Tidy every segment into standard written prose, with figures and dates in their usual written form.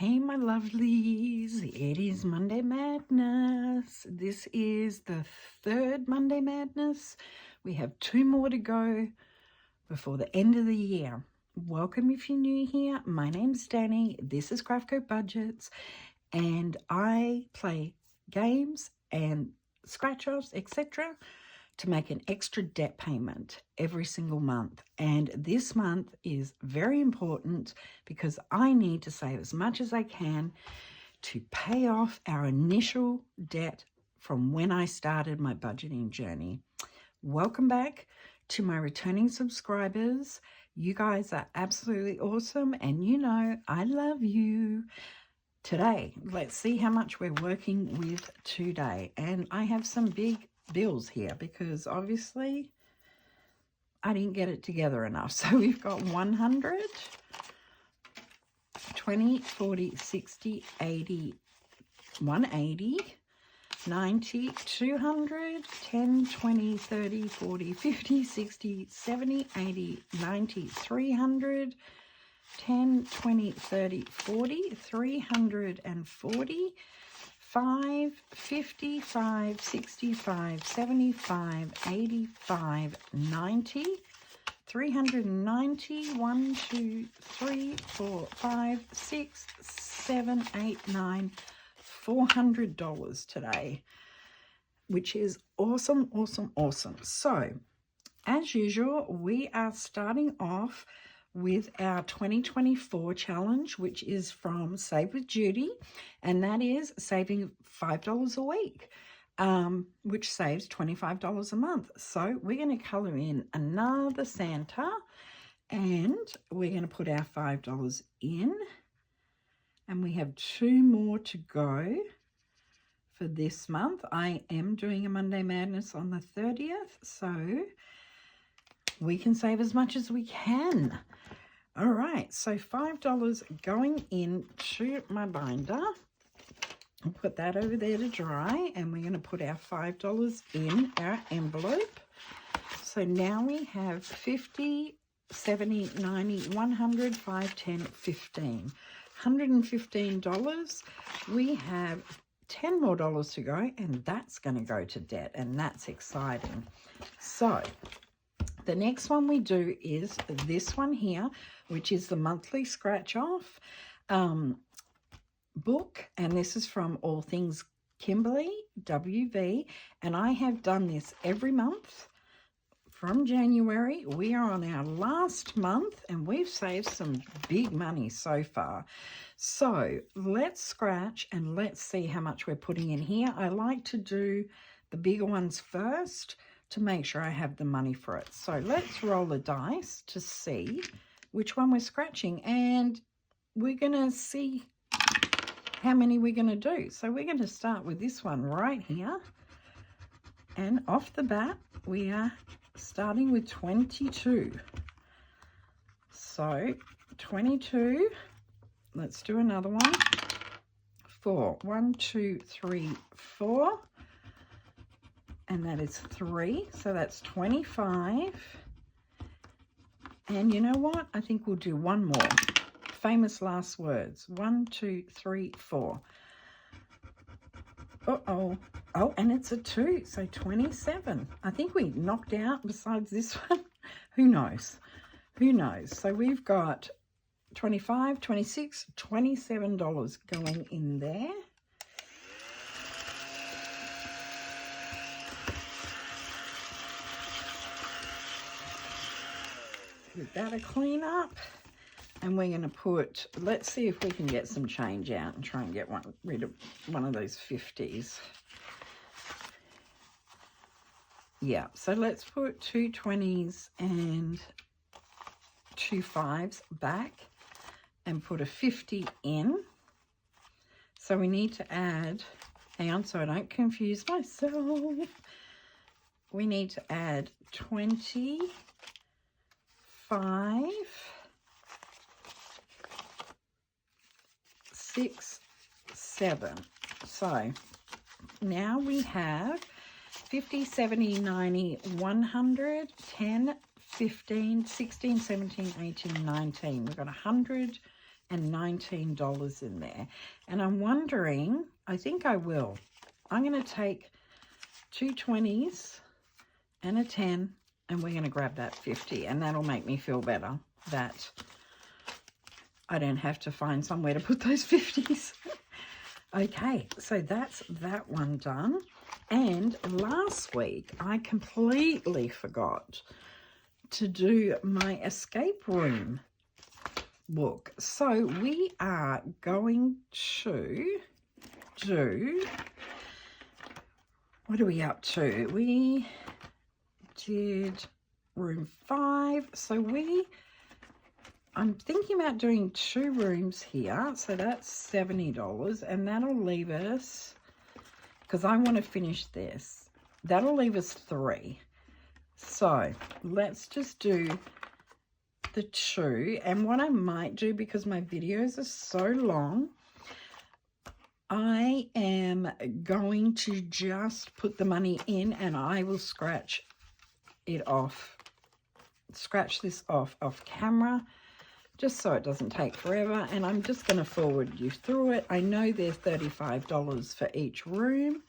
Hey my lovelies, it is Monday Madness. This is the third Monday Madness. We have 2 more to go before the end of the year. Welcome if you're new here. My name's Danny. This is CraftCoBudgets and I play games and scratch-offs, etc. to make an extra debt payment every single month. And this month is very important because I need to save as much as I can to pay off our initial debt from when I started my budgeting journey. Welcome back to my returning subscribers. You guys are absolutely awesome and you know I love you. Today, let's see how much we're working with today. And I have some big bills here because obviously I didn't get it together enough. So we've got 100, 20, 40, 60, 80, 180, 90, 200, 10, 20, 30, 40, 50, 60, 70, 80, 90, 300, 10, 20, 30, 40, 340, 5, 55, 65, 75, 85, 90, 390, 1, 2, 3, 4, 5, 6, 7, 8, 9, $400 today, which is awesome, awesome, awesome. So, as usual, we are starting off with our 2024 challenge, which is from Save with Judy, and that is saving $5 a week, which saves $25 a month. So we're going to color in another Santa, and we're going to put our $5 in, and we have 2 more to go for this month. I am doing a Monday Madness on the 30th, so we can save as much as we can. All right, so $5 going into my binder. I'll put that over there to dry, and we're going to put our $5 in our envelope. So now we have 50, 70, 90, 100, 5, 10, 15. $115. We have 10 more dollars to go, and that's going to go to debt, and that's exciting. So the next one we do is this one here, which is the monthly scratch off book, and this is from All Things Kimberly WV, and I have done this every month from January. We are on our last month and we've saved some big money so far. So let's scratch and let's see how much we're putting in here. I like to do the bigger ones first to make sure I have the money for it. So let's roll the dice to see which one we're scratching, and we're going to see how many we're going to do. So we're going to start with this one right here, and off the bat we are starting with 22. So 22, let's do another one. 4, 1, 2, 3, 4. And that is 3, so that's 25. And you know what? I think we'll do one more. Famous last words. 1, 2, 3, 4. Uh-oh. Oh, and it's a 2, so 27. I think we knocked out besides this one. Who knows? Who knows? So we've got 25, 26, $27 going in there. Give that a clean up, and we're going to put, let's see if we can get some change out and try and get rid of one of those 50s. Yeah, so let's put 2 20s and 2 5s back and put a 50 in. So we need to add, hang on so I don't confuse myself, we need to add 20, 5, 6, 7. So now we have 50, 70, 90, 100, 10, 15, 16, 17, 18, 19. We've got $19 in there. And I'm wondering, I think I will. I'm going to take 2 20s and a 10, and we're going to grab that 50, and that'll make me feel better that I don't have to find somewhere to put those 50s. Okay, so that's that one done. And last week, I completely forgot to do my escape room book. So we are going to do, what are we up to? We did room 5. So I'm thinking about doing 2 rooms here. So that's $70, and that'll leave us, because I want to finish this, that'll leave us 3. So let's just do the 2. And what I might do, because my videos are so long, I am going to just put the money in, and I will scratch it off, scratch this off camera, just so it doesn't take forever. And I'm just going to forward you through it. I know there's $35 for each room,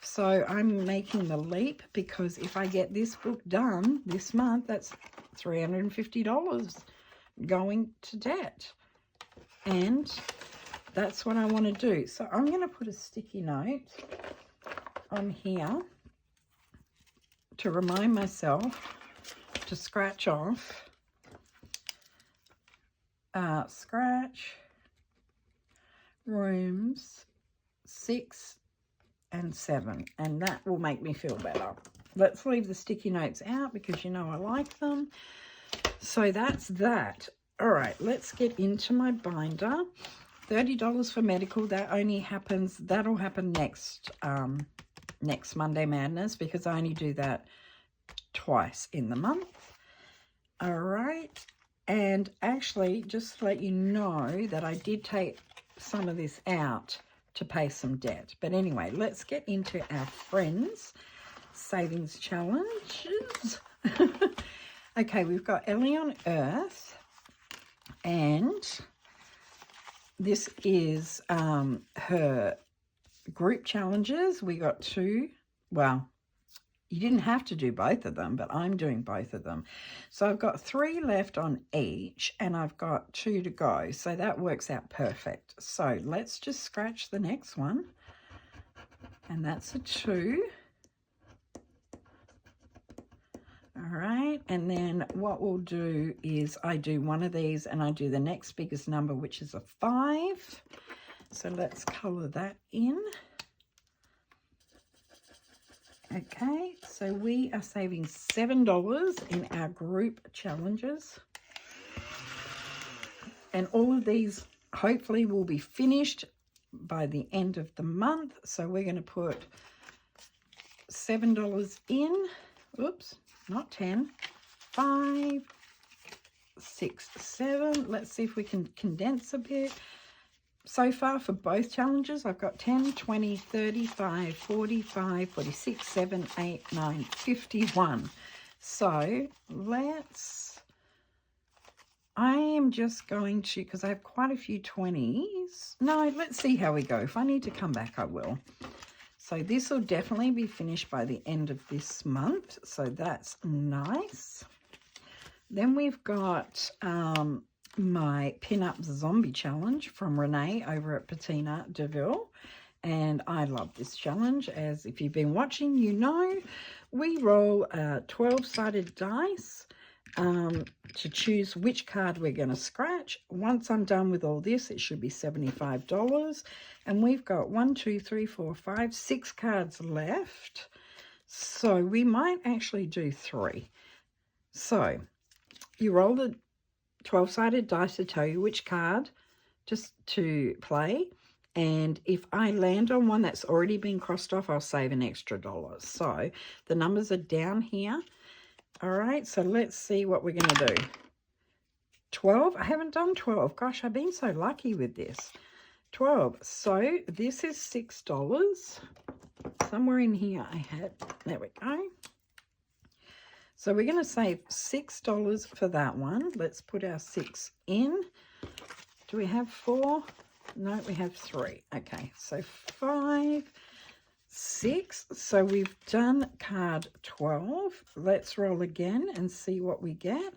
so I'm making the leap, because if I get this book done this month, that's $350 going to debt, and that's what I want to do. So I'm going to put a sticky note on here to remind myself to scratch off, scratch rooms 6 and 7, and that will make me feel better. Let's leave the sticky notes out, because you know I like them. So that's that. All right, let's get into my binder. $30 for medical. That only happens, that'll happen next next Monday Madness, because I only do that twice in the month. All right, and actually, just to let you know that I did take some of this out to pay some debt. But anyway, let's get into our friends savings challenges. Okay, we've got Ellie on Earth, and this is her group challenges. We got 2. Well, you didn't have to do both of them, but I'm doing both of them. So I've got 3 left on each, and I've got 2 to go. So that works out perfect. So let's just scratch the next one. And that's a 2. All right, and then what we'll do is I do one of these, and I do the next biggest number, which is a 5. So let's colour that in. Okay, so we are saving $7 in our group challenges. And all of these hopefully will be finished by the end of the month. So we're going to put $7 in. Oops, not 10. 5, 6, 7. Let's see if we can condense a bit. So far for both challenges, I've got 10, 20, 35, 45, 46, 7, 8, 9, 51. So I am just going to, because I have quite a few 20s. No, let's see how we go. If I need to come back, I will. So this will definitely be finished by the end of this month. So that's nice. Then we've got my Pin-Up Zombie Challenge from Renee over at Patina DeVille. And I love this challenge. As if you've been watching, you know, we roll 12-sided dice to choose which card we're going to scratch. Once I'm done with all this, it should be $75. And we've got 1, 2, 3, 4, 5, 6 cards left. So we might actually do 3. So you roll the 12-sided dice to tell you which card just to play, and if I land on one that's already been crossed off, I'll save an extra $1. So the numbers are down here. All right, so let's see what we're going to do. 12. I haven't done 12. Gosh, I've been so lucky with this. 12. So this is $6. Somewhere in here I had, there we go. So we're going to save $6 for that one. Let's put our 6 in. Do we have 4? No, we have 3. Okay, so 5, 6. So we've done card 12. Let's roll again and see what we get.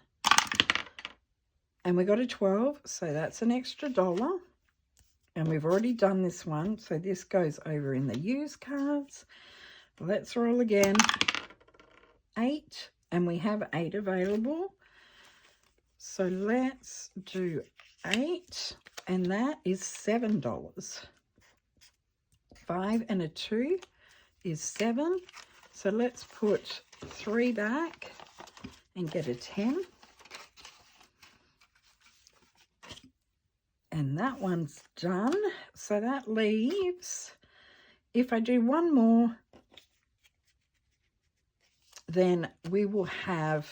And we got a 12, so that's an extra $1. And we've already done this one, so this goes over in the use cards. Let's roll again. 8, and we have 8 available. So let's do 8, and that is $7. 5 and a 2 is 7. So let's put 3 back and get a 10. And that one's done. So that leaves, if I do one more, then we will have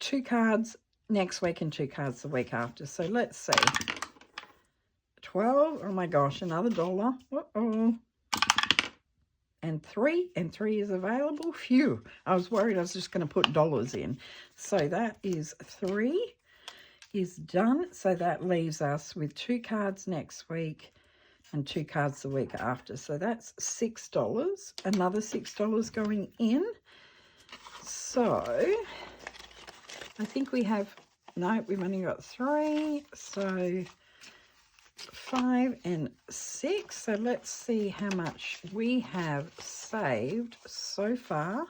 2 cards next week and 2 cards the week after. So let's see. 12, oh my gosh, another $1. Uh-oh. And 3 is available. Phew, I was worried I was just going to put dollars in. So that is 3 is done. So that leaves us with 2 cards next week and 2 cards the week after. So that's $6. Another $6 going in. So I think we have, no, we've only got 3. So 5 and 6. So let's see how much we have saved so far.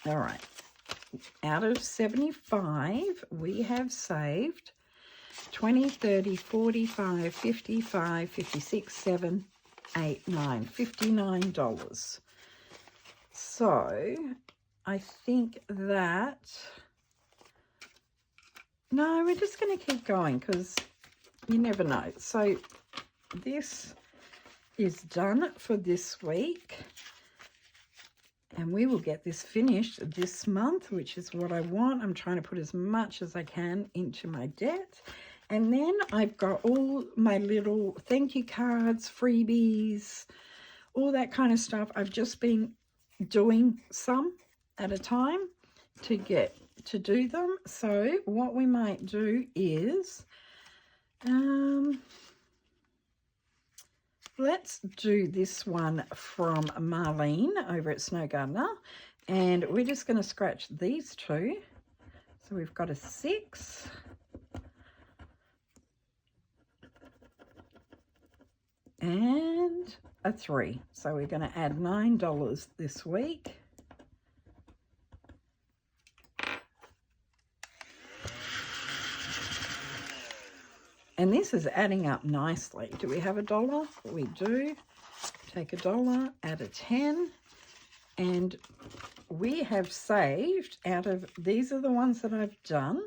All right. Out of 75, we have saved 20, 30, 45, 55, 56, 7, 8, 9, $59. So I think that, no, we're just going to keep going because you never know. So this is done for this week. And we will get this finished this month, which is what I want. I'm trying to put as much as I can into my debt. And then I've got all my little thank you cards, freebies, all that kind of stuff. I've just been doing some at a time to get to do them. So what we might do is let's do this one from Marlene over at Snow Gardener, and we're just going to scratch these 2. So we've got a 6, and a 3. So we're going to add $9 this week. And this is adding up nicely. Do we have $1? We do. Take $1, add a 10, and we have saved out of, these are the ones that I've done,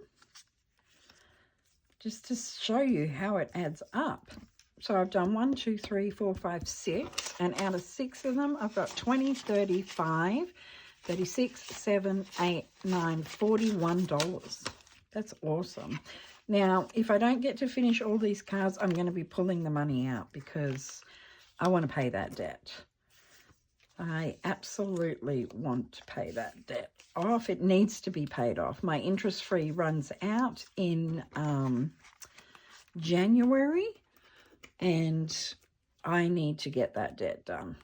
just to show you how it adds up. So I've done 1, 2, 3, 4, 5, 6, and out of 6 of them, I've got 20, 35, 36, 7, 8, 9, $41. That's awesome. Now, if I don't get to finish all these cards, I'm going to be pulling the money out because I want to pay that debt. I absolutely want to pay that debt off. It needs to be paid off. My interest-free runs out in January, and I need to get that debt done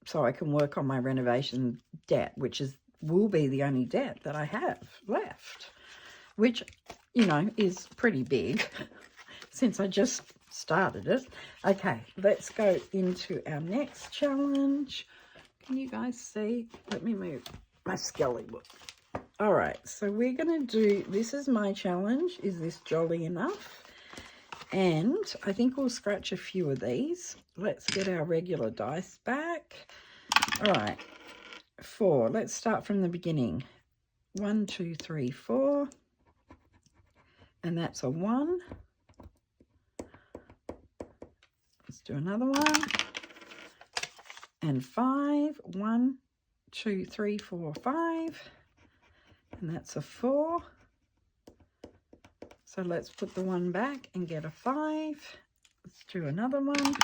so I can work on my renovation debt, which will be the only debt that I have left, which, you know, is pretty big since I just started it. Okay, let's go into our next challenge. Can you guys see? Let me move my Skellie book. All right, so we're going to do, this is my challenge. Is this jolly enough? And I think we'll scratch a few of these. Let's get our regular dice back. All right, 4. Let's start from the beginning. 1, 2, 3, 4. And that's a 1. Let's do another one. And 5. 1, 2, 3, 4, 5. And that's a 4. So let's put the 1 back and get a 5. Let's do another one.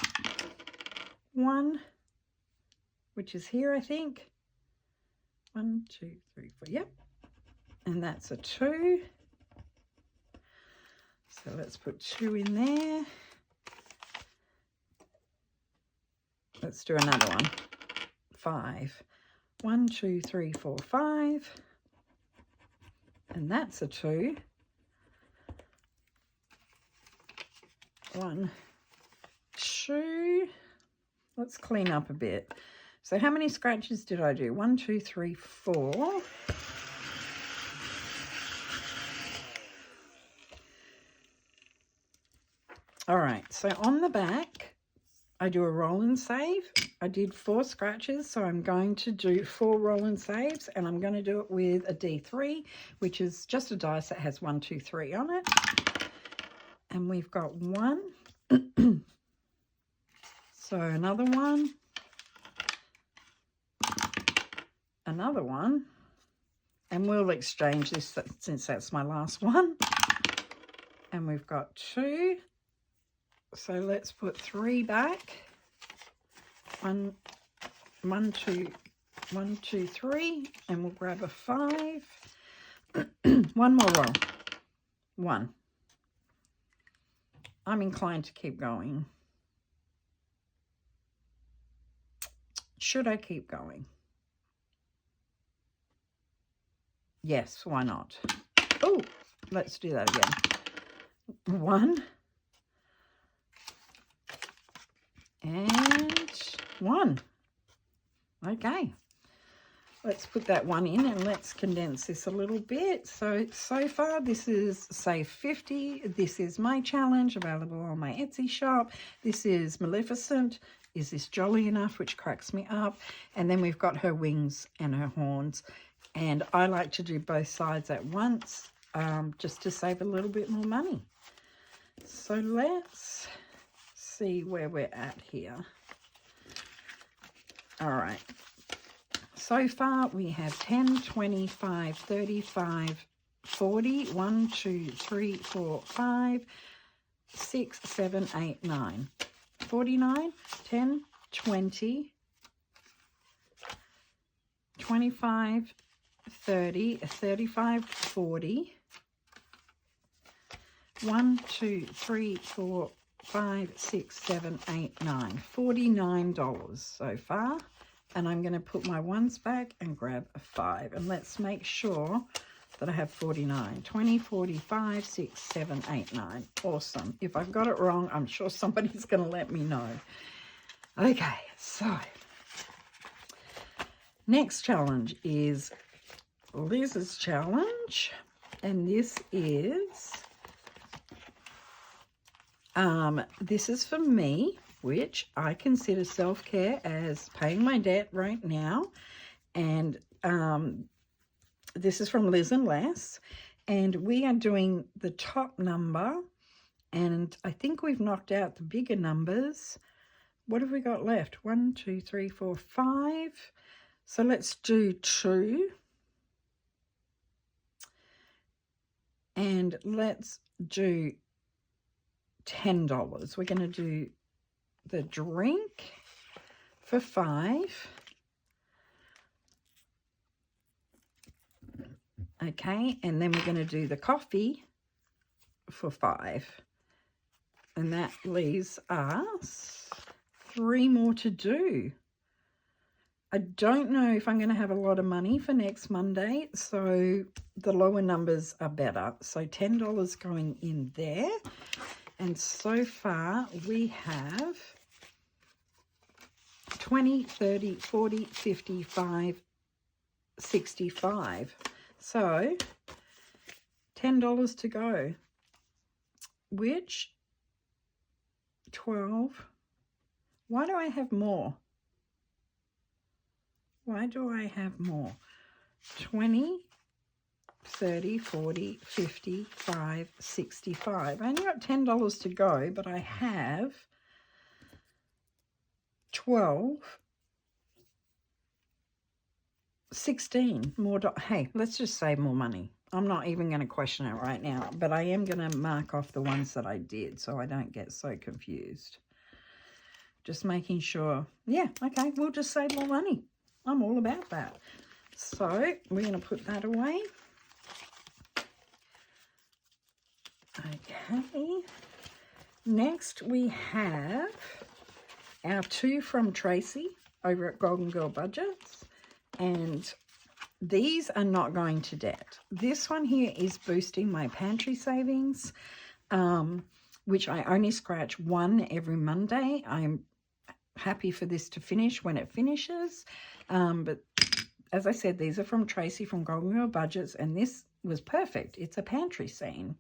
1, which is here, I think. 1, 2, 3, 4. Yep. and that's a 2. So let's put 2 in there. Let's do another one. 5. 1, 2, 3, 4, 5. And that's a 2. 1, 2. Let's clean up a bit. So how many scratches did I do? 1, 2, 3, 4. All right, so on the back, I do a roll and save. I did 4 scratches, so I'm going to do 4 roll and saves, and I'm going to do it with a D3, which is just a dice that has 1, 2, 3 on it. And we've got 1. So another 1. Another 1. And we'll exchange this since that's my last one. And we've got 2. So let's put 3 back. 1, 2, 1, 2, 3, and we'll grab a 5. 1 more roll. 1. I'm inclined to keep going. Should I keep going? Yes, why not? Oh, let's do that again. 1. And 1. Okay. Let's put that 1 in and let's condense this a little bit. So far this is Save 50. This is my challenge available on my Etsy shop. This is Maleficent. Is This Jolly Enough, which cracks me up. And then we've got her wings and her horns. And I like to do both sides at once just to save a little bit more money. So let's see where we're at here. All right. So far we have 10, 25, 35, 40, 1, 2, 3, 4, 5, 6, 7, 8, 9, 49, 10, 20, 25, 30, 35, 40, 1, 2, 3, 4, 5, 6, 7, 8, 9. $49 so far. And I'm going to put my ones back and grab a 5. And let's make sure that I have 49. 20, 45, 6, 7, 8, 9. Awesome. If I've got it wrong, I'm sure somebody's going to let me know. Okay, so next challenge is Liz's challenge. And this is for me, which I consider self-care as paying my debt right now. And this is from Liz and Les. And we are doing the top number. And I think we've knocked out the bigger numbers. What have we got left? 1, 2, 3, 4, 5. So let's do 2. And let's do $10. We're going to do the drink for 5. Okay, and then we're going to do the coffee for 5. And that leaves us 3 more to do. I don't know if I'm going to have a lot of money for next Monday, so the lower numbers are better. So $10 going in there. And so far we have 20, 30, 40, 55, 65. So $10 to go, which 12. Why do I have more? Why do I have more? 20, 30, 40, 55, 65. I only got $10 to go, but I have 12, 16 more. Hey, let's just save more money. I'm not even going to question it right now, but I am going to mark off the ones that I did so I don't get so confused. Just making sure. Yeah, okay, we'll just save more money. I'm all about that. So we're going to put that away. Okay. Next we have our 2 from Tracy over at Golden Girl Budgets. And these are not going to debt. This one here is boosting my pantry savings, which I only scratch 1 every Monday. I'm happy for this to finish when it finishes. But as I said, these are from Tracy from Golden Girl Budgets, and this was perfect. It's a pantry scene.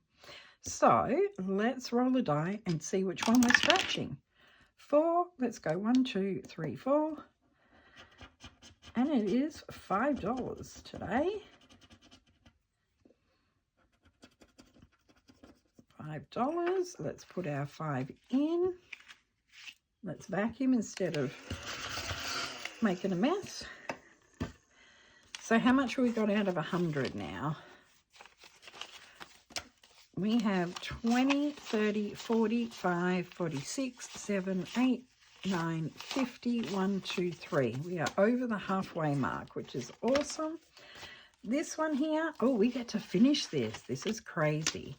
So let's roll a die and see which one we're scratching. 4, let's go 1, 2, 3, 4. And it is $5 today. $5. Let's put our 5 in. Let's vacuum instead of making a mess. So how much have we got out of 100 now? We have 20, 30, 45, 46, 7, 8, 9, 50, 1, 2, 3. We are over the halfway mark, which is awesome. This one here, oh, we get to finish this. This is crazy.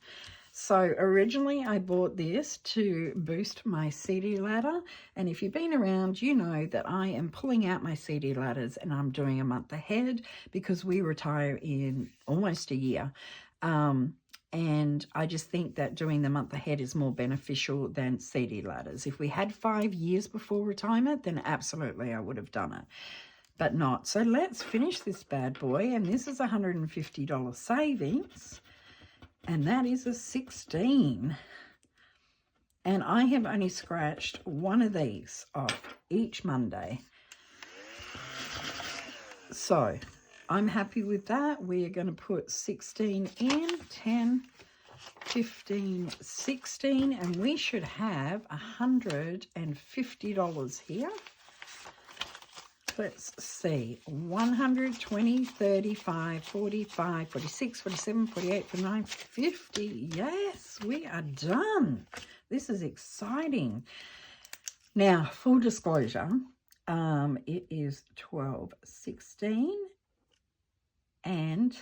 So originally I bought this to boost my CD ladder, and if you've been around, you know that I am pulling out my CD ladders and I'm doing a month ahead because we retire in almost a year. And I just think that doing the month ahead is more beneficial than CD ladders. If we had 5 years before retirement, then absolutely I would have done it, but not. So let's finish this bad boy, and this is $150 savings, and that is a 16. And I have only scratched 1 of these off each Monday. So I'm happy with that. We are going to put 16 in, 10, 15, 16, and we should have $150 here. Let's see, 120, 35, 45, 46, 47, 48, 49, 50. Yes, we are done. This is exciting. Now, full disclosure, it is 12:16. And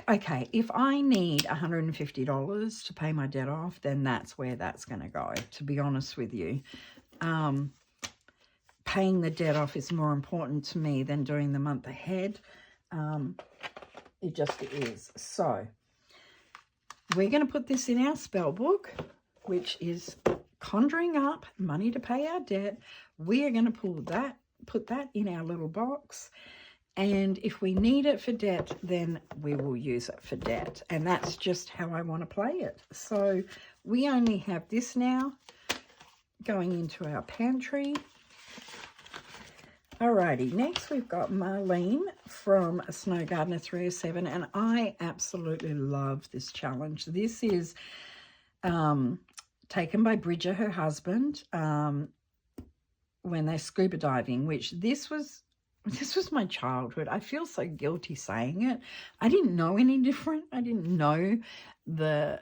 okay, if I need $150 to pay my debt off, then that's where that's going to go, to be honest with you. Paying the debt off is more important to me than doing the month ahead. It just is. So we're going to put this in our spell book, which is conjuring up money to pay our debt. We are going to put that in our little box. And if we need it for debt, then we will use it for debt. And that's just how I want to play it. So we only have this now going into our pantry. Alrighty, next we've got Marlene from Snow Gardener 307. And I absolutely love this challenge. This is taken by Bridger, her husband, when they're scuba diving, which this was my childhood. I feel so guilty saying it. I didn't know any different. I didn't know the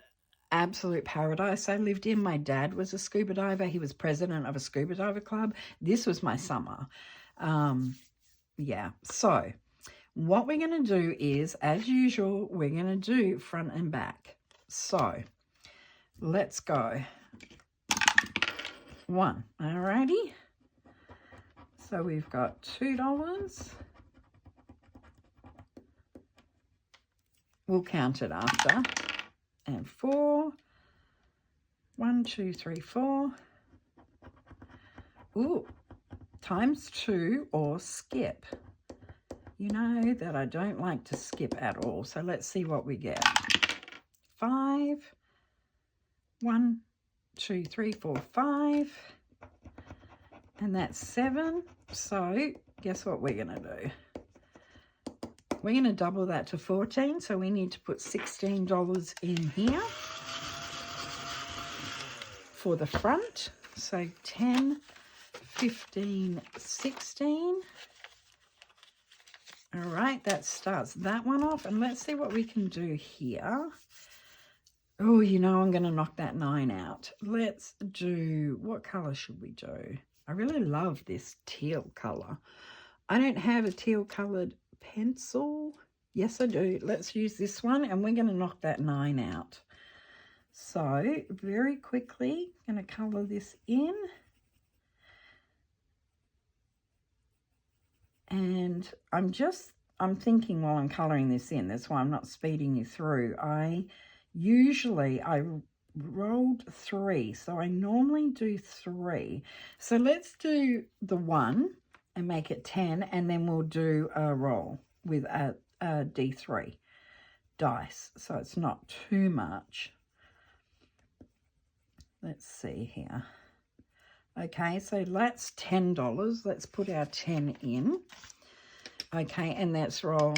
absolute paradise I lived in. My dad was a scuba diver. He was president of a scuba diver club. This was my summer. Yeah. So what we're going to do is, as usual, we're going to do front and back. So let's go. 1. Alrighty. So we've got $2. We'll count it after. And 4. 1, 2, 3, 4. Ooh, times 2 or skip. You know that I don't like to skip at all. So let's see what we get. 5. 1, 2, 3, 4, 5. And that's 7. So guess what we're going to do? We're going to double that to 14. So we need to put $16 in here for the front. So 10, 15, 16. All right, that starts that one off. And let's see what we can do here. Oh, you know, I'm going to knock that 9 out. Let's do, what color should we do? I really love this teal color. I don't have a teal colored pencil. Yes, I do. Let's use this one, and we're going to knock that 9 out. So, very quickly, going to colour this in. And I'm thinking while I'm colouring this in, that's why I'm not speeding you through. I rolled 3, so I normally do 3. So let's do the 1 and make it 10, and then we'll do a roll with a D3 dice, so it's not too much. Let's see here. Okay, so that's $10. Let's put our 10 in. Okay, and let's roll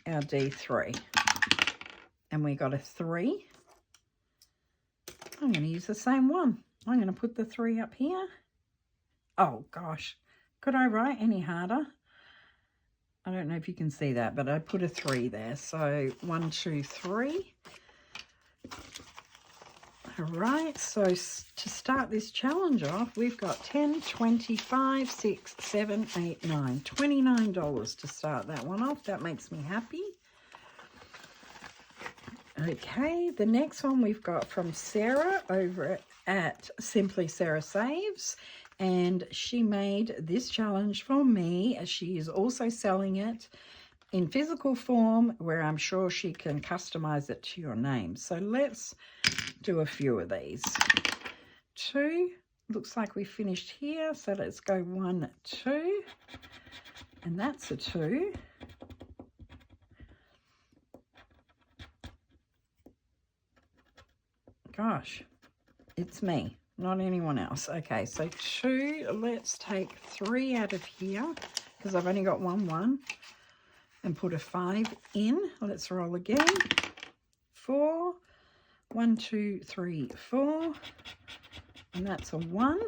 our D3. And we got a 3. I'm going to use the same one. I'm going to put the 3 up here. Oh, gosh. Could I write any harder? I don't know if you can see that, but I put a 3 there. So 1, 2, 3. All right, so to start this challenge off, we've got 10, 25, 6, 7, 8, 9, $29 to start that one off. That makes me happy. Okay, the next one we've got from Sarah over at Simply Sarah Saves, and she made this challenge for me, as she is also selling it in physical form, where I'm sure she can customize it to your name. So let's do a few of these. 2, looks like we finished here, so let's go 1, 2, and that's a 2. Gosh, it's me, not anyone else. Okay, so 2, let's take 3 out of here, because I've only got 1, and put a 5 in. Let's roll again. 4, 1, 2, 3, 4, and that's a 1.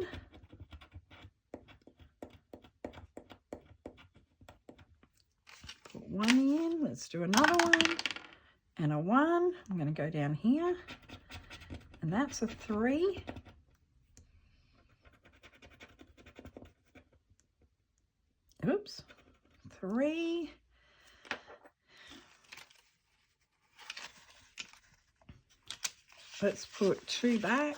Put 1 in. Let's do another one, and a 1. I'm going to go down here, and that's a 3. Oops, 3. Let's put 2 back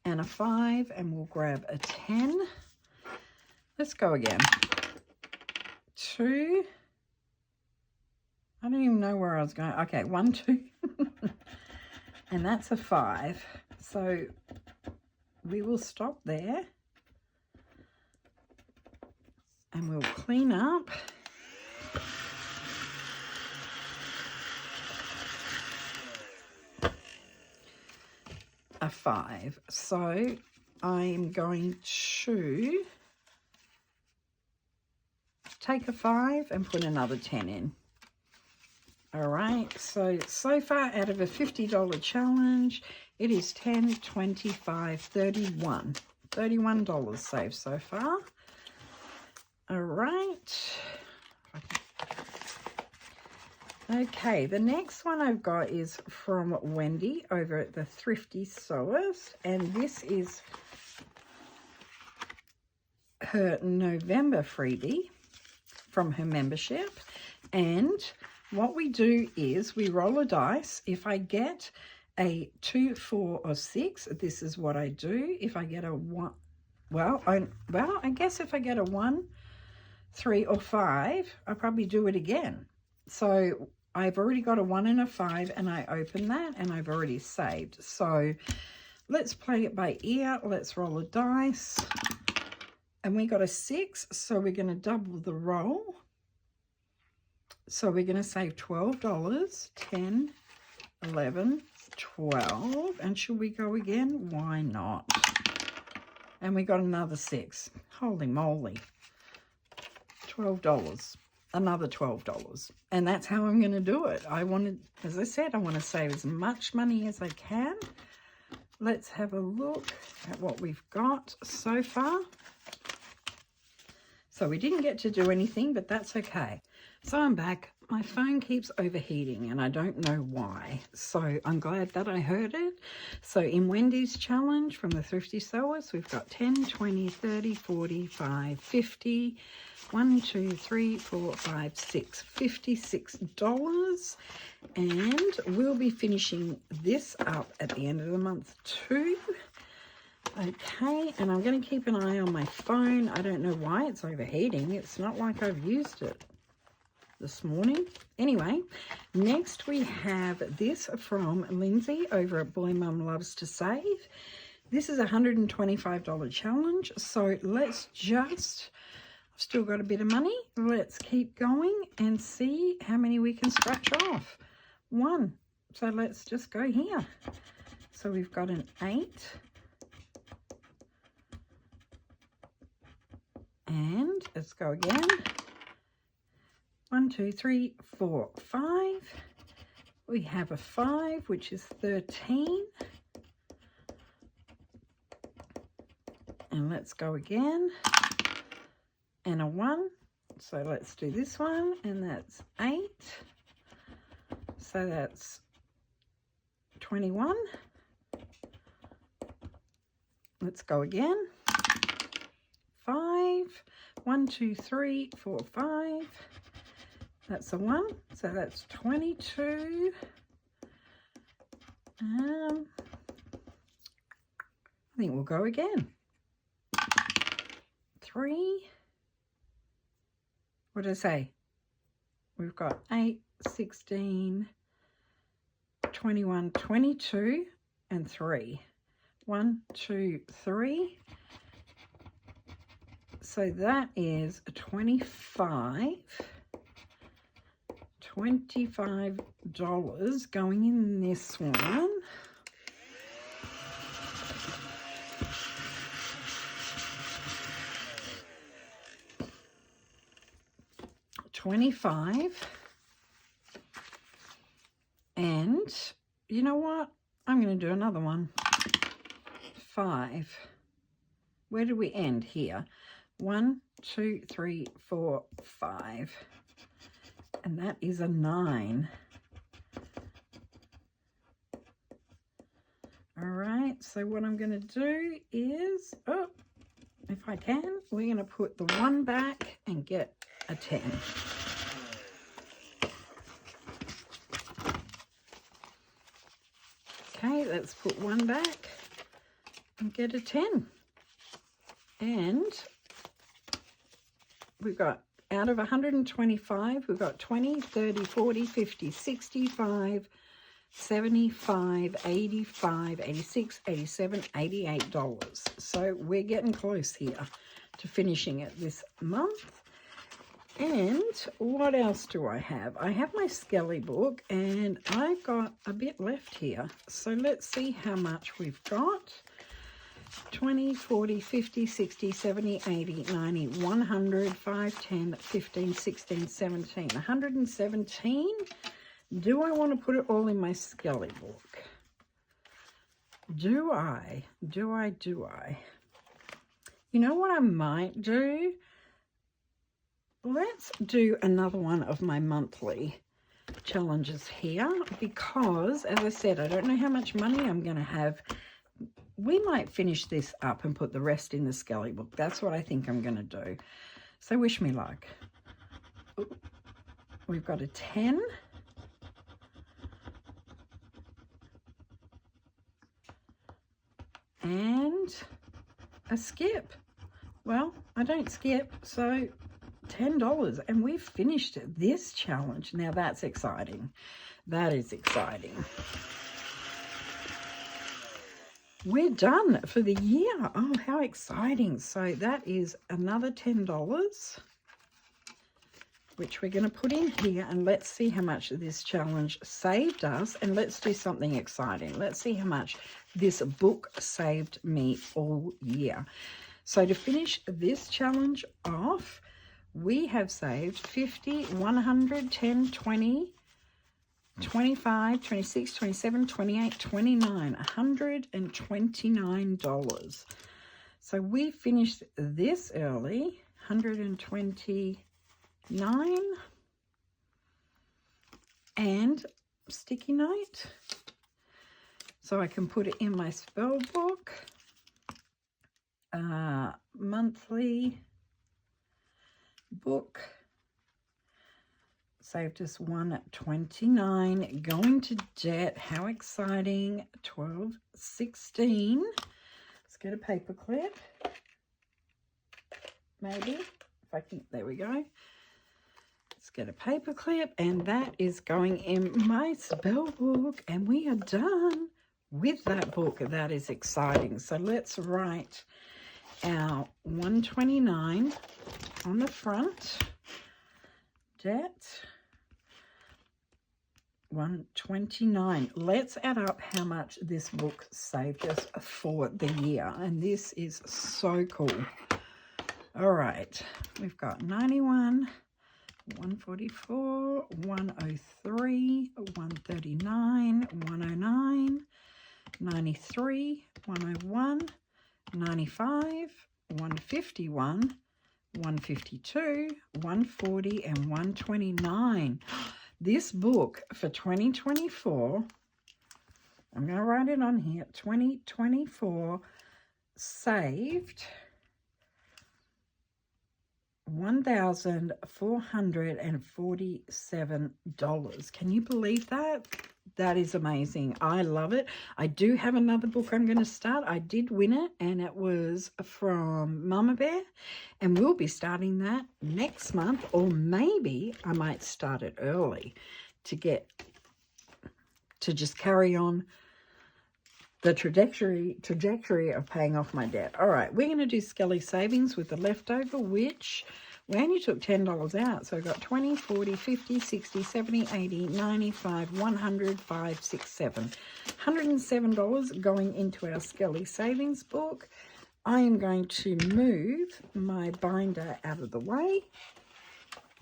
and a 5, and we'll grab a 10. Let's go again. 2. I don't even know where I was going. Okay, 1, 2. And that's a 5. So we will stop there. And we'll clean up. A 5. So I'm going to take a 5 and put another 10 in. All right, so far out of a $50 challenge, it is 10, 25, 31. $31 saved so far. All right. Okay, the next one I've got is from Wendy over at the Thrifty Sewers, and this is her November freebie from her membership. And what we do is we roll a dice. If I get a 2, 4, or 6, this is what I do. If I get a 1, I guess if I get a 1, 3, or 5, I'll probably do it again. So I've already got a 1 and a 5, and I open that, and I've already saved. So let's play it by ear. Let's roll a dice. And we got a 6, so we're going to double the roll. So we're going to save $12, 10, 11, 12. And should we go again? Why not? And we got another 6. Holy moly. $12. Another $12. And that's how I'm going to do it. As I said, I want to save as much money as I can. Let's have a look at what we've got so far. So we didn't get to do anything, but that's okay. So I'm back. My phone keeps overheating and I don't know why. So I'm glad that I heard it. So in Wendy's challenge from the Thrifty Sewers, we've got 10, 20, 30, 45, 50, 1, 2, 3, 4, 5, 6, $56. And we'll be finishing this up at the end of the month too. Okay, and I'm going to keep an eye on my phone. I don't know why it's overheating. It's not like I've used it this morning. Anyway, next we have this from Lindsay over at Boy Mum Loves to Save. This is a $125 challenge. So let's just, I've still got a bit of money. Let's keep going and see how many we can scratch off. 1. So let's just go here. So we've got an 8. And let's go again. 1, 2, 3, 4, 5. We have a 5, which is 13. And let's go again. And a 1. So let's do this one. And that's 8. So that's 21. Let's go again. 5. 1, 2, 3, 4, 5. That's a 1. So that's 22. I think we'll go again. 3. What did I say? We've got 8, 16, 21, 22, and 3. 1, 2, 3. So that is a $25 going in this one. $25. And you know what? I'm going to do another one. 5. Where did we end here? 1, 2, 3, 4, 5. And that is a 9. All right, so what I'm going to do is, oh, if I can, we're going to put the 1 back and get a 10. Okay, let's put 1 back and get a 10. And we've got, out of 125, we've got 20, 30, 40, 50, 65, 75, 85, 86, 87, $88. So we're getting close here to finishing it this month. And what else do I have? I have my Skellie book and I've got a bit left here. So let's see how much we've got. 20, 40, 50, 60, 70, 80, 90, 100, 5, 10, 15, 16, 17, 117. Do I want to put it all in my Skellie book? Do I? You know what I might do? Let's do another one of my monthly challenges here because, as I said, I don't know how much money I'm going to have. We might finish this up and put the rest in the Skellie book. That's what I think I'm going to do. So wish me luck. We've got a 10. And a skip. Well, I don't skip, so $10. And we've finished this challenge. Now that's exciting. That is exciting. We're done for the year. Oh, how exciting. So that is another $10, which we're going to put in here. And let's see how much this challenge saved us. And let's do something exciting. Let's see how much this book saved me all year. So to finish this challenge off, we have saved 50, 100, 10, 20, 25, 26, 27, 28, 29, $129. So we finished this early, 129, and sticky note so I can put it in my spell book. Monthly book saved us $1.29. Going to debt, how exciting. $12.16. Let's get a paper clip, maybe if I can. There we go. Let's get a paper clip, and that is going in my spell book, and we are done with that book. That is exciting. So let's write our 129 on the front. Debt 129. Let's add up how much this book saved us for the year, and this is so cool. All right, we've got 91, 144, 103, 139, 109, 93, 101, 95, 151, 152, 140, and 129. This book for 2024, I'm going to write it on here, 2024 saved $1,447. Can you believe that? That is amazing. I love it. I do have another book I'm going to start. I did win it, and it was from Mama Bear, and we'll be starting that next month, or maybe I might start it early to just carry on the trajectory of paying off my debt. All right, we're going to do Skellie savings with the leftover, which we only took $10 out. So I've got 20, 40, 50, 60, 70, 80, 95, 100, 5, 6, 7. $107 going into our Skellie savings book. I am going to move my binder out of the way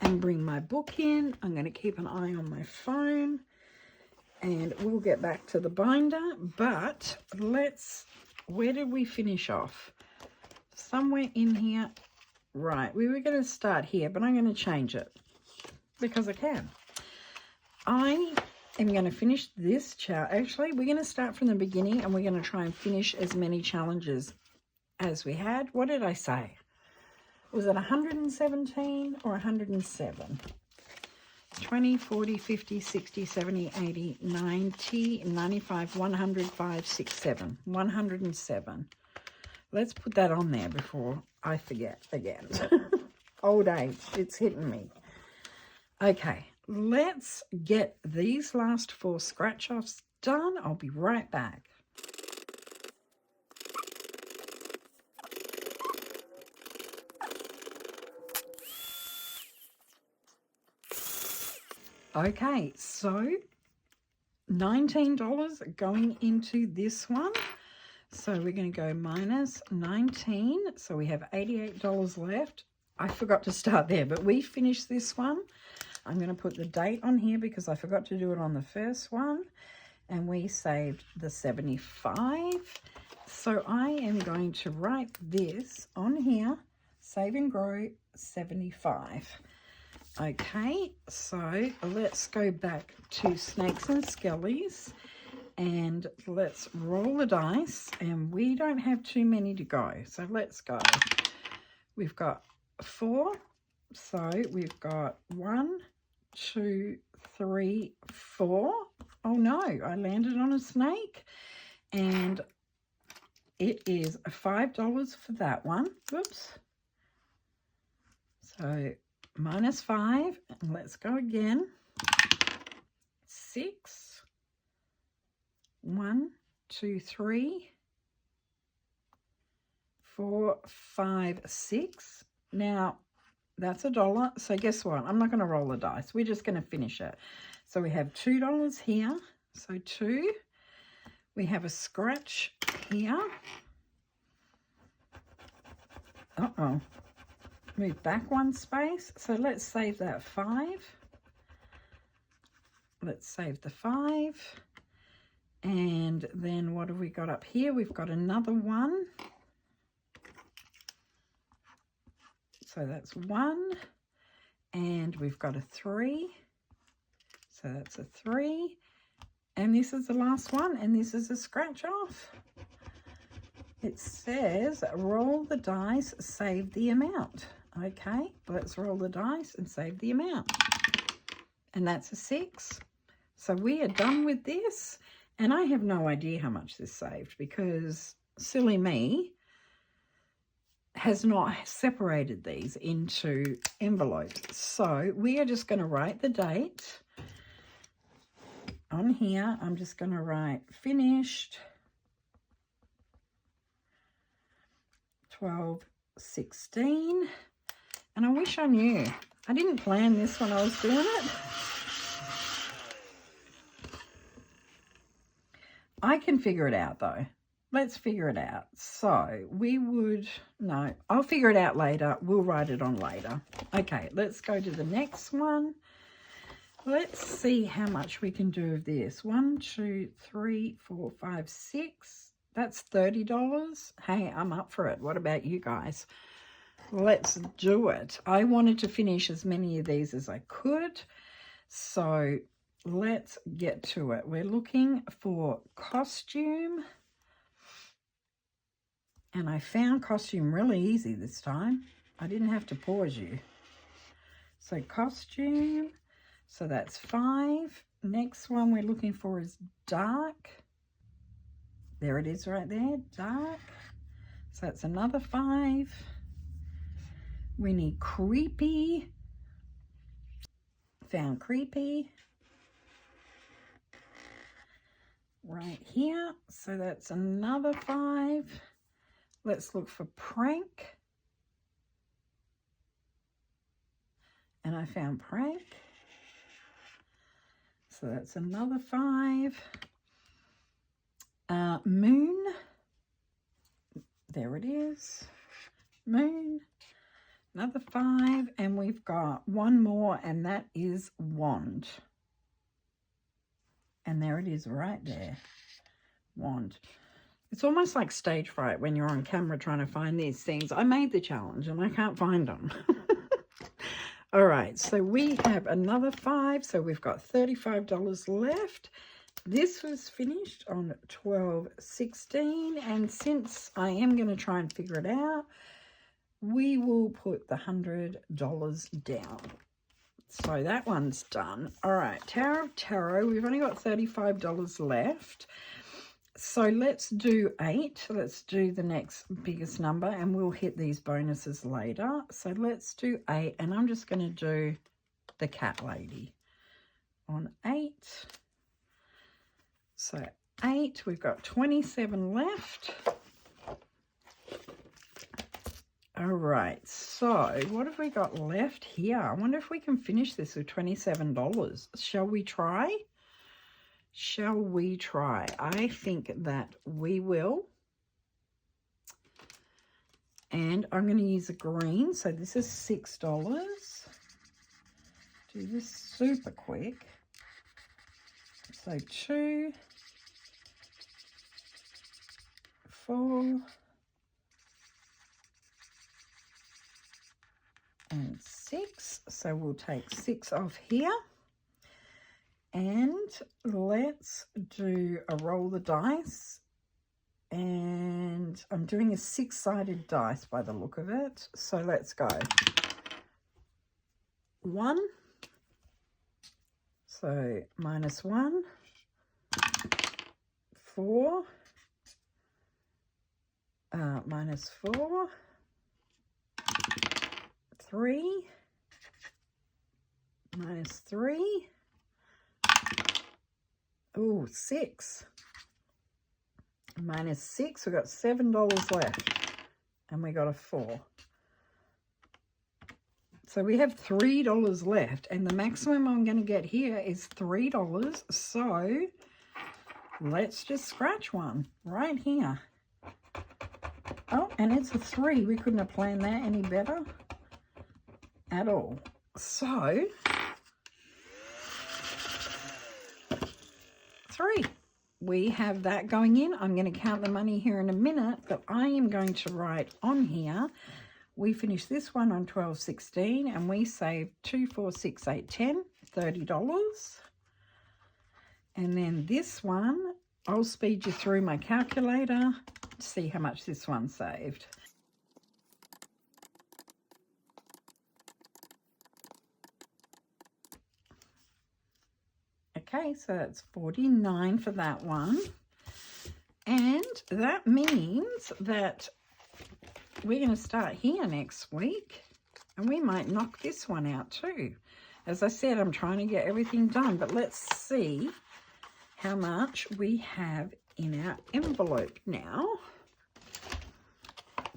and bring my book in. I'm going to keep an eye on my phone, and we'll get back to the binder. But where did we finish off? Somewhere in here. Right, we were going to start here, but I'm going to change it because I can. I am going to finish this challenge. Actually, we're going to start from the beginning, and we're going to try and finish as many challenges as we had. What did I say? Was it 117 or 107? 20, 40, 50, 60, 70, 80, 90, 95, 100, 5, 6, 7. 107. Let's put that on there before I forget again. Old age, it's hitting me. Okay, let's get these last 4 scratch-offs done. I'll be right back. Okay, so $19 going into this one. So we're going to go minus 19. So we have $88 left. I forgot to start there, but we finished this one. I'm going to put the date on here because I forgot to do it on the first one. And we saved the 75. So I am going to write this on here, Save and Grow 75. Okay, so let's go back to Snakes and Skellies, and let's roll the dice, and we don't have too many to go, so let's go. We've got 4, so we've got 1, 2, 3, 4. Oh no, I landed on a snake, and it is $5 for that one. Whoops. So minus 5, and let's go again. 6, 1, 2, 3, 4, 5, 6. Now that's $1. So guess what? I'm not going to roll the dice. We're just going to finish it. So we have $2 here. So 2. We have a scratch here. Uh-oh. Move back 1 space. So let's save that 5. Let's save the 5. And then what have we got up here? We've got another 1. So that's 1, and we've got a 3. So that's a 3, and this is the last one, and this is a scratch off. It says roll the dice, save the amount. Okay, let's roll the dice and save the amount. And that's a 6. So we are done with this, and I have no idea how much this saved because silly me has not separated these into envelopes. So we are just going to write the date on here. I'm just going to write finished 12/16, and I wish I knew. I didn't plan this when I was doing it. I can figure it out though. Let's figure it out. So we would, no, I'll figure it out later. We'll write it on later. Okay, let's go to the next one. Let's see how much we can do of this. 1, 2, 3, 4, 5, 6. That's $30. Hey, I'm up for it. What about you guys? Let's do it. I wanted to finish as many of these as I could. So let's get to it. We're looking for costume. And I found costume really easy this time. I didn't have to pause you. So costume. So that's 5. Next one we're looking for is dark. There it is right there, dark. So that's another 5. We need creepy. Found creepy. Right here. So that's another 5. Let's look for prank. And I found prank. So that's another 5. Moon. There it is. Moon. Another 5. And we've got one more, and that is wand. And there it is right there. Wand. It's almost like stage fright when you're on camera trying to find these things. I made the challenge and I can't find them. All right, so we have another 5. So we've got $35 left. This was finished on 12/16. And since I am going to try and figure it out, we will put the $100 down. So that one's done. All right, Tower of Tarot. We've only got $35 left. So let's do 8. Let's do the next biggest number, and we'll hit these bonuses later. So let's do 8, and I'm just going to do the cat lady on 8. So 8, we've got 27 left. All right, so what have we got left here? I wonder if we can finish this with $27. Shall we try? Shall we try? I think that we will. And I'm going to use a green. So this is $6. Do this super quick. So 2, 4, and 6. So we'll take 6 off here. And let's do a roll the dice. And I'm doing a 6-sided dice by the look of it. So let's go. 1. So -1. 4. -4. 3. -3. Oh, 6. -6. We've got $7 left. And we got a 4. So we have $3 left. And the maximum I'm going to get here is $3. So let's just scratch one right here. Oh, and it's a 3. We couldn't have planned that any better at all. So 3. We have that going in. I'm going to count the money here in a minute, but I am going to write on here We finished this one on 12.16 and we saved 2, 4, 6, 8, 10, $30. And then this one, I'll speed you through my calculator to see how much this one saved. Okay, so that's 49 for that one. And that means that we're going to start here next week, and we might knock this one out too. As I said, I'm trying to get everything done, but let's see how much we have in our envelope now.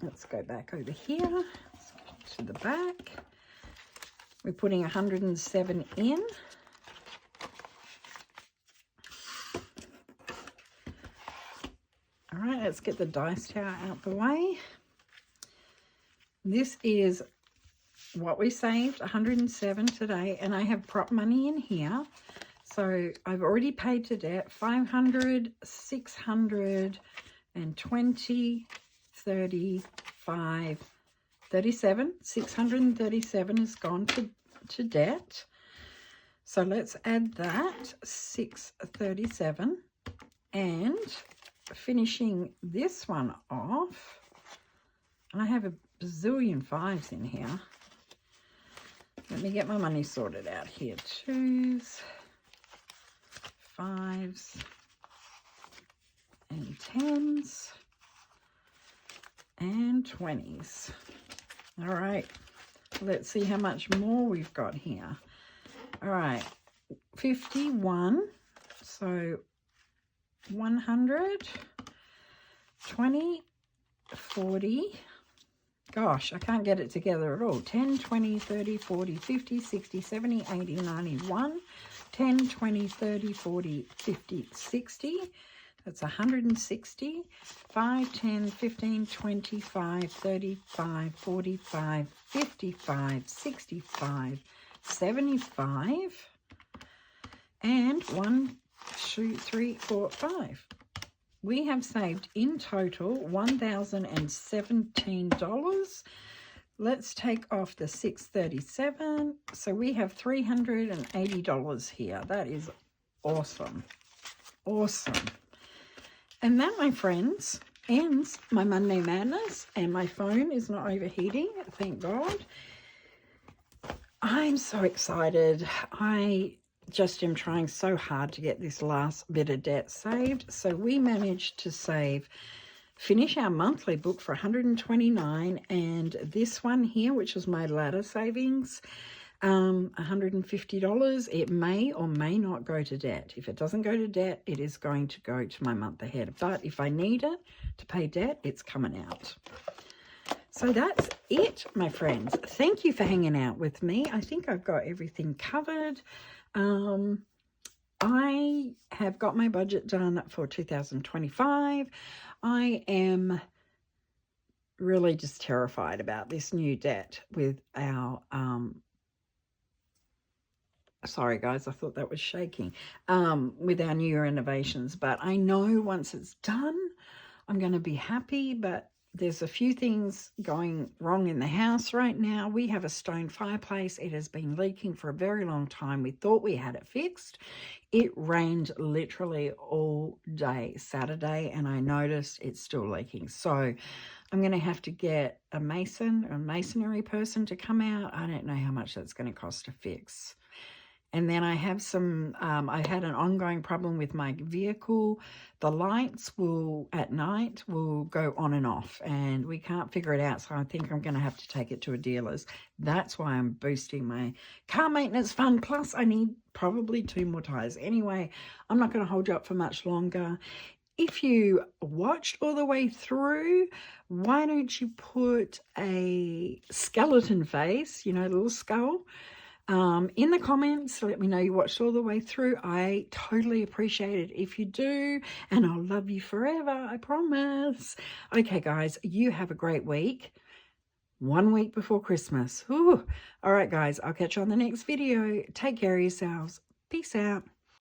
Let's go back over here. Let's go to the back. We're putting 107 in. All right, let's get the dice tower out the way. This is what we saved, 107 today, and I have prop money in here. So I've already paid to debt 500, 600, and 20, 35, 37. 637 has gone to debt. So let's add that, 637, and finishing this one off, and I have a bazillion fives in here. Let me get my money sorted out here. 2s, 5s, and 10s, and 20s. All right, let's see how much more we've got here. All right, 51, so 100, 20, 40, gosh, I can't get it together at all. 10, 20, 30, 40, 50, 60, 70, 80, 91, 10, 20, 30, 40, 50, 60. That's 160. 5, 10, 15, 25, 35, 45, 55, 65, 75. And 1, 2, 3, 4, 5. We have saved in total $1,017. Let's take off the 637. So we have $380 here. That is awesome. Awesome. And that, my friends, ends my Monday Madness, and my phone is not overheating, thank God. I'm so excited. I just am trying so hard to get this last bit of debt saved. So we managed to finish our monthly book for $129, and this one here, which is my ladder savings, $150. It may or may not go to debt. If it doesn't go to debt, it is going to go to my month ahead. But if I need it to pay debt, it's coming out. So that's it, my friends. Thank you for hanging out with me. I think I've got everything covered. I have got my budget done for 2025. I am really just terrified about this new debt with our, sorry guys, I thought that was shaking, with our new renovations. But I know once it's done, I'm going to be happy, but there's a few things going wrong in the house right now. We have a stone fireplace. It has been leaking for a very long time. We thought we had it fixed. It rained literally all day Saturday, and I noticed it's still leaking. So I'm going to have to get a masonry person to come out. I don't know how much that's going to cost to fix. And then I have I had an ongoing problem with my vehicle. The lights at night will go on and off, and we can't figure it out. So I think I'm going to have to take it to a dealer's. That's why I'm boosting my car maintenance fund. Plus I need probably 2 more tires. Anyway, I'm not going to hold you up for much longer. If you watched all the way through, why don't you put a skeleton face, you know, the little skull, in the comments. Let me know you watched all the way through. I totally appreciate it if you do, and I'll love you forever, I promise. Okay guys, you have a great week. 1 week before Christmas. Ooh. All right guys, I'll catch you on the next video. Take care of yourselves. Peace out.